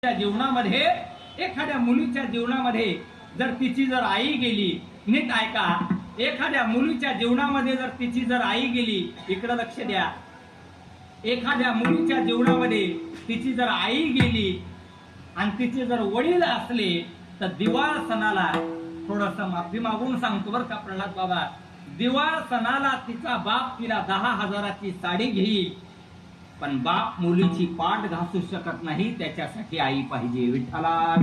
जीवनामध्ये एखाद्या मुलीच्या जीवनामध्ये जर तिची जर आई गेली, नीट ऐका, एखाद्या मुलीच्या जीवनामध्ये जर तिची जर आई गेली, इकडे लक्ष द्या, एखाद्या मुलीच्या जीवनामध्ये तिची जर आई गेली आणि तिचे जर वडील असले तर दिवाळ सणाला, थोडस माफी मागून सांगतो बरं का प्रल्हाद बाबा, दिवाळ सणाला तिचा बाप तिला 10,000ची साडी घेईल, पण बाप मुलीची पाठ घासू शकत नाही, त्याच्यासाठी आई पाहिजे. विठ्ठला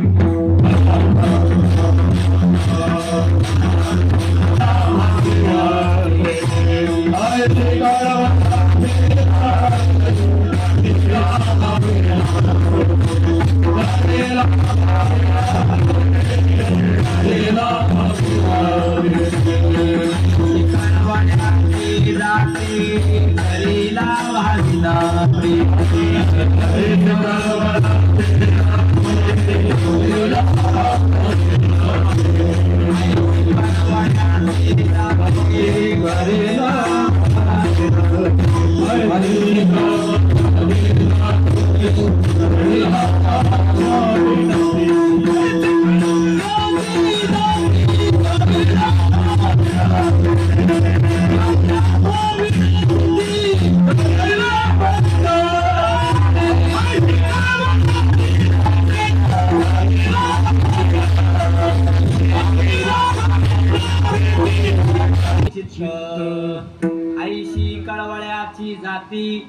आईशी कळवळ्याची जाती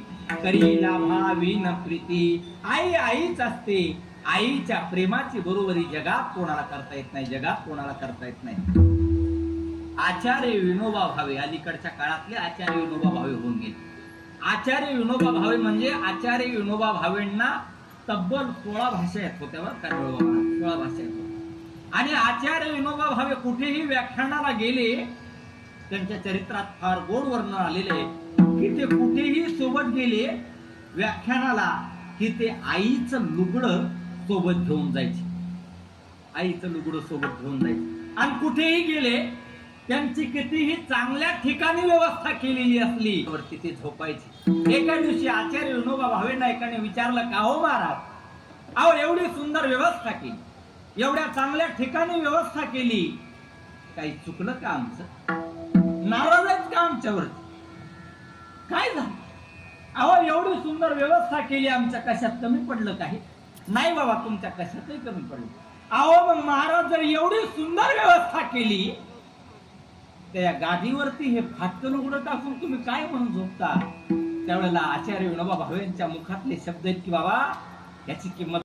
करीला भावीन प्रीती. आई आईच असते. आईच्या प्रेमाची बरोबरी जगात कोणाला करता येत नाही, जगात कोणाला करता येत नाही. आचार्य विनोबा भावे, अलीकडच्या काळातले आचार्य विनोबा भावे होऊन गेले. आचार्य विनोबा भावे म्हणजे आचार्य विनोबा भावेंना तब्बल 16 भाषा येत होत्या, बरं का, 16 भाषा येत होत्या. आणि आचार्य विनोबा भावे कुठेही व्याख्यानाला गेले, त्यांच्या चरित्रात फार गोड वर्णन आलेले आहे की ते कुठेही सोबत गेले व्याख्यानाला की ते आईचं लुगडं सोबत घेऊन जायचे, आईचं लुगडं सोबत घेऊन जायचे. आणि कुठेही गेले त्यांची कितीही चांगल्या ठिकाणी व्यवस्था केलेली असली तर तिथे झोपायची. एका दिवशी आचार्य विनोबा भावेंना एकाने विचारलं, का हो महाराज, अहो एवढी सुंदर व्यवस्था केली, एवढ्या चांगल्या ठिकाणी व्यवस्था केली, काही चुकलं का आमचं? नाराज आहेत का आमच्यावर? काय झालं? अहो एवढी सुंदर व्यवस्था केली, आमच्या कशात कमी पडलं काही? नाही बाबा, तुमच्या कशातही कमी पडलं. अहो मग महाराज जर एवढी सुंदर व्यवस्था केली, त्या गादीवरती हे फाटकन उघडं टाकून तुम्ही काय म्हणून झोपता? त्यावेळेला आचार्य विनोबा भावे यांच्या मुखातले शब्द आहेत की बाबा याची किंमत